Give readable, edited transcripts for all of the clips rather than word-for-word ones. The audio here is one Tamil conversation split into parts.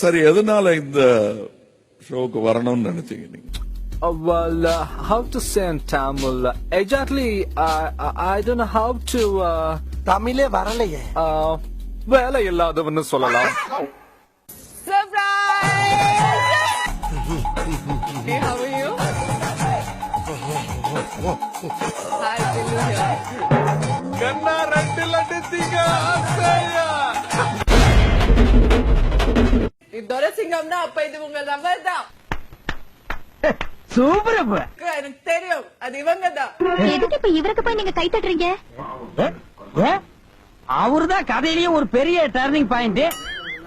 சரி, எதனால இந்த ஷோக்கு வரணும்னு நினைச்சீங்க நீங்க? Well, how to say in Tamil? Exactly, I don't know how to. தமிழே வரலையே. வேலை இல்லாதவன்னு சொல்லலாம். Surprise! Hey, how are you? Hi, Billu here. கண்ணா ரெண்டு லட்டுத்தீங்க ஆசையா. இதோட சிங்கம்னா அப்ப இது உங்க லவர் தான். சூப்பர் அப்ப. எனக்கு தெரியும், அது இவங்க தான். எதுக்கு இப்ப இவருக்கு போய் நீங்க கை தட்டுறீங்க? அவர்தான் கதையிலேயே ஒரு பெரிய டர்னிங் பாயிண்ட்.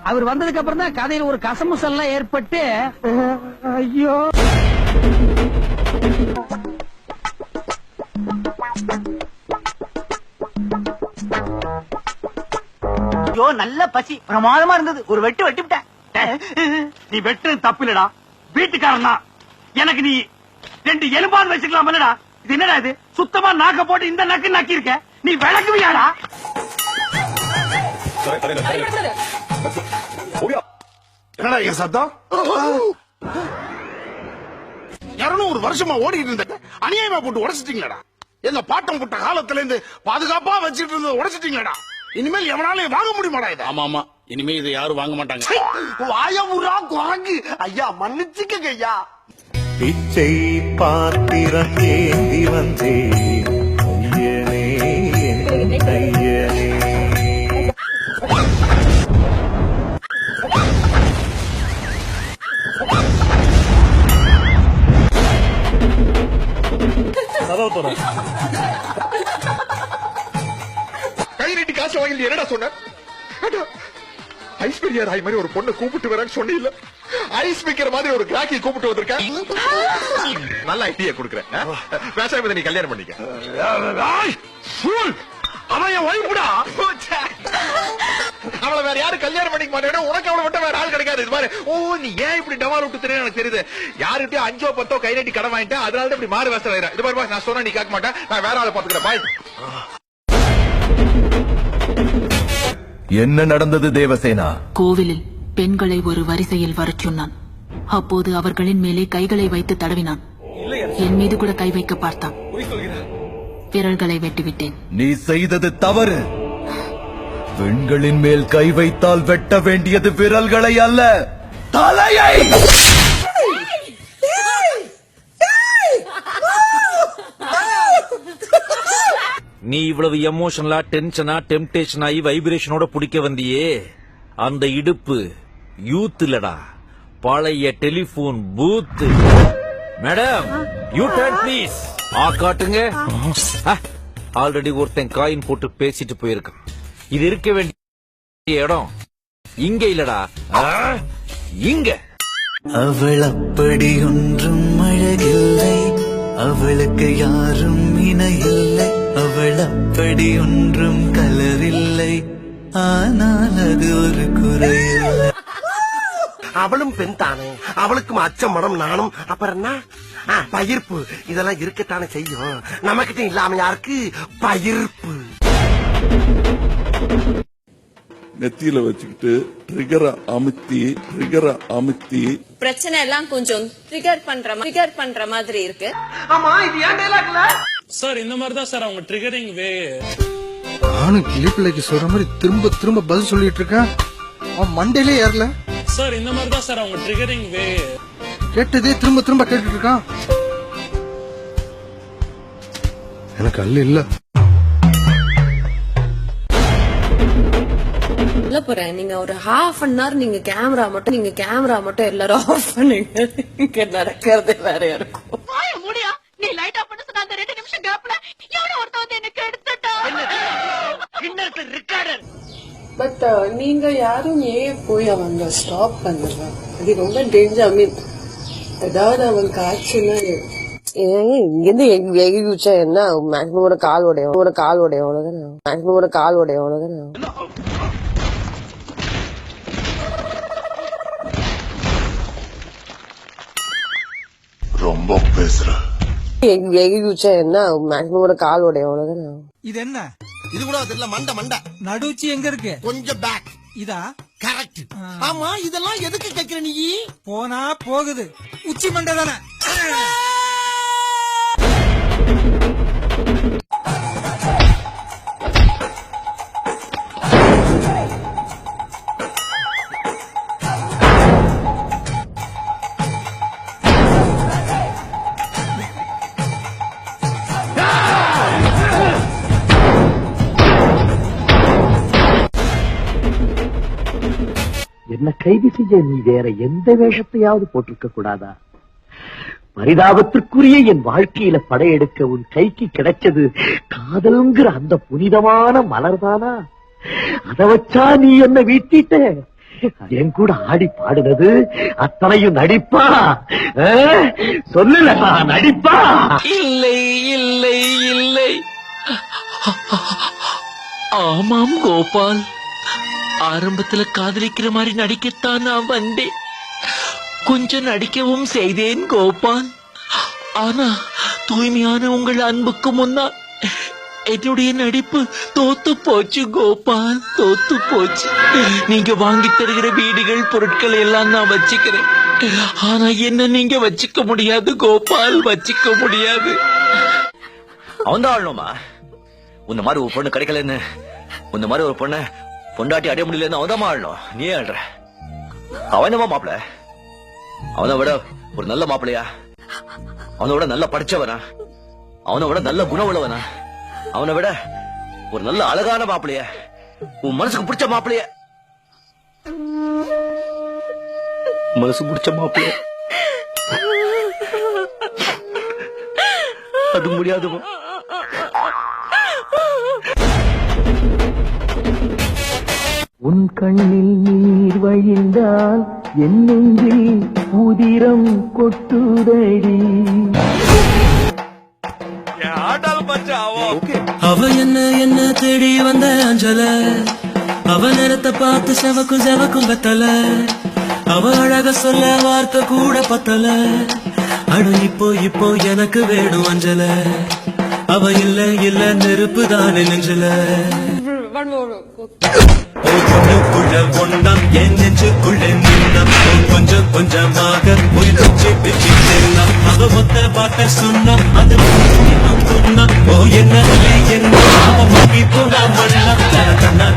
அவர் வந்ததுக்கு அப்புறம் தான் கதையில ஒரு கசமுசல்லாம் ஏற்பட்டு, ஐயோ ஐயோ நல்ல பசி பிரமாதமா இருந்தது. ஒரு வெட்டு வெட்டிவிட்டேன். நீ வெட்டு தப்பில்லடா, வீட்டுக்காரன் தான். எனக்கு நீ 2 எலும்பாவது வச்சுக்கலாம். இது என்னடா இது? சுத்தமா நாக்க போட்டு இந்த நக்கு நக்கி இருக்க. நீ விளக்குவியாடா? என்னடா என் சத்தம்? 200 வருஷமா ஓடிட்டு இருந்த அநியாயமா போட்டு உடைச்சிட்டீங்களா? எங்க பாட்டம் போட்ட காலத்துல இருந்து பாதுகாப்பா வச்சிட்டு இருந்தது உடைச்சிட்டீங்களா? இனிமேல் எவனாலே வாங்க முடியுமாடா இது? ஆமா ஆமா, இனிமே இது யாரும் வாங்க மாட்டாங்க. வாயமுறா குரங்கு. ஐயா மன்னிச்சுக்கங்க ஐயா. பிச்சை பாத்திரம் ஏந்தி வந்தேன் ஐயனே, என் ஐயனே. கை நீட்டி காசு வாங்கி என்னடா சொன்ன? ஐஸ்வர்யா ராய் மாதிரி ஒரு பொண்ணை கூப்பிட்டு வரேன்னு சொன்னீங்க. ஐஸ் வைக்கிற மாதிரி ஒரு கிராக்கி கூப்பிட்டு வந்திருக்கேன். நல்ல ஐடியா கொடுக்குறேன். பேசாம நீ கல்யாணம் பண்ணிக்க. அவன் என் ஒய்ஃப்டா. அவளை வேற யாரும் கல்யாணம் பண்ணிக்க மாட்டேன். உனக்கு அவளை விட்ட வேற ஆள் கிடைக்காது. இது மாதிரி நீ ஏன் இப்படி டமால் விட்டு தெரியும் எனக்கு தெரியுது. யாருக்கிட்டயும் 5 10 கை நீட்டி கடன் வாங்கிட்டேன். அதனால தான் இப்படி மாறு வேஸ்ட் ஆயிடும். இது மாதிரி நான் சொன்னா நீ கேட்க மாட்டேன். நான் வேற ஆளை பாத்துக்கிறேன். பாய். என்ன நடந்தது தேவசேனா? கோவிலில் பெண்களை ஒரு வரிசையில் வரச் சொன்னான். அப்போது அவர்களின் மேலே கைகளை வைத்து தடவினான். என் மீது கூட கை வைக்க பார்த்தான். விரல்களை வெட்டிவிட்டேன். நீ செய்தது தவறு. பெண்களின் மேல் கை வைத்தால் வெட்ட வேண்டியது விரல்களை அல்ல, தலையை. நீ இவ்வளவு எமோஷனலா, டென்ஷனா, டெம்டேஷன் ஆகி வைப்ரேஷனோட பிடிக்க வந்தியே, அந்த இடுப்பு யூத் இல்லடா, பழைய telephone booth. Madam, you turn please. காட்டுங்க. ஆல்ரெடி ஒருத்தன் காயின் போட்டு பேசிட்டு போயிருக்கான். இது இருக்க வேண்டிய இடம் இங்க இல்லடா, இங்க. அவள் அப்படி ஒன்றும் அழகில்லை, அவளுக்கு யாரும் இணையில்லை. அவள் அப்படி ஒன்றும் கலரில்லை, ஆனால் அது ஒரு குறையில்லை. அவளும் பெண் தானே, அவளுக்கும் அச்சம் மனம் நானும். அப்புறம் என்ன பயிர்ப்பு இதெல்லாம் இருக்கத்தானே செய்யும். நமக்கிட்ட இல்லாம யாருக்கு பயிர்ப்பு? நெத்தியில வச்சுக்கிட்டு ட்ரிகரை அமுத்தி பிரச்சனை எல்லாம் கொஞ்சம் ட்ரிகர் பண்ற மாதிரி இருக்கு. ஆமா, இது ஏன் டைலாக்ல? சார் இந்த மாதிரி தான் சார் அவங்க ட்ரிகரிங் வே. நானும் கிளிப்பிள்ளைக்கு சொல்ற மாதிரி திரும்ப திரும்ப பதில் சொல்லிட்டு இருக்கேன். அவன் மண்டையிலே ஏறல. சார் இந்த மாதிரி தான் சார் அவங்க ட்ரிகரிங் வே. கேட்டதே திரும்ப திரும்ப கேட்டுட்டு இருக்கான். எனக்கு அல்ல இல்ல. சொல்ல போறேன், நீங்க ஒரு half an hour நீங்க கேமரா மட்டும் எல்லாரும் ஆஃப் பண்ணுங்க. இங்க நடக்கிறதே வேற இருக்கும். நீ லைட் ஆஃப் பண்ண சொன்ன அந்த 2 நிமிஷம் கேப்ல எவனோ ஒருத்தன் வந்து எனக்கு எடுத்துட்டா. பட் நீங்க யாரும் ஏன் போய் அவங்க ஸ்டாப் பண்ணல? அது ரொம்ப டேஞ்சர். ஐ மீன், ஏதாவது அவங்களுக்கு ஆச்சுன்னா இங்கிருந்து எகி குச்சா என்ன மேக்ஸிமம் ஒரு கால் உடைய அவ்வளவுதானே. ரொம்ப பேசுற. எகி குச்சா என்ன மேக்ஸிமம் ஒரு கால் உடைய அவ்வளவுதானே. இது என்ன? இது கூட தெரியல. மண்ட நடுச்சி எங்க இருக்கு? கொஞ்சம் பேக். இதா கரெக்ட். ஆமா இதெல்லாம் எதுக்கு கேக்குற நீ? போனா போகுது, உச்சி மண்டை தானே. என்ன கைது செய்ய நீ வேற எந்த வேஷத்தையாவது போட்டிருக்க கூடாதா? பரிதாபத்திற்குரிய என் வாழ்க்கையில படையெடுக்க உன் கைக்கு கிடைச்சது காதல்ங்கிற அந்த புனிதமான மலர்தானா? அத வச்சா நீ என்ன வீட்டிட்ட? என் கூட ஆடி பாடுனது அத்தனையும் நடிப்பா? சொல்லலா நடிப்பா? இல்லை இல்லை இல்லை. ஆமாம் கோபால், ஆரம்பத்துல காதலிக்கிற மாதிரி நடிக்கத்தான் நான் வந்தேன். கொஞ்சம் நடிக்கவும் செய்தேன் கோபால். ஆனா தூய்மையான உங்கள் அன்புக்கு முன்னால் என்னுடைய நடிப்பு தோத்து போச்சு கோபால், தோத்து போச்சு. நீங்க வாங்கி தருகிற வீடுகள் பொருட்கள் எல்லாம் நான் வச்சுக்கிறேன். ஆனா என்ன நீங்க வச்சுக்க முடியாது கோபால், வச்சுக்க முடியாது. அவன் தான் ஆளணுமா? உன்ன மாதிரி ஒரு பொண்ணு கிடைக்கலன்னு, உன்ன மாதிரி ஒரு பொண்ணு பொண்டாட்டி அடைய முடியலன்னு அவன் தான் ஆளணும். நீ ஆள்ற. அவன் என்னமா மாப்பிள்ள? அவனை விட ஒரு நல்ல மாப்பிள்ளையா? அவனை விட நல்ல படிச்சவனா? அவனை விட நல்ல குணம் உள்ளவனா? அவனை விட ஒரு நல்ல அழகான மாப்பிள்ளைய, உன் மனசுக்கு பிடிச்ச மாப்பிள்ளைய, மனசு பிடிச்ச மாப்பிள்ளைய அது முடியாதுமா? உன் கண்ணில் நீர் வழிந்தால் என் நெஞ்சில் உதிரம் கொட்டுதடி. அவ என்ன தேடி வந்த அஞ்சல, அவ நேரத்தை பார்த்து செவக்கும் வெத்தல, அவ அழக சொல்ல வார்த்தை கூட பத்தல. அட இப்போ எனக்கு வேணும் அஞ்சல, அவ இல்ல நெருப்பு தானே நெஞ்சல. பொண்ணுக்குள்ள ஒண்ணம் என் நெஞ்சுக்குள்ள நின்னம், கொஞ்சம் கொஞ்சமாக ஒரு பிச்சு செல்லம். அவ மொத்த பார்த்த சொன்ன அது சொன்ன, ஓ என்ன அவ மாறி போன மண்ண கண்ணா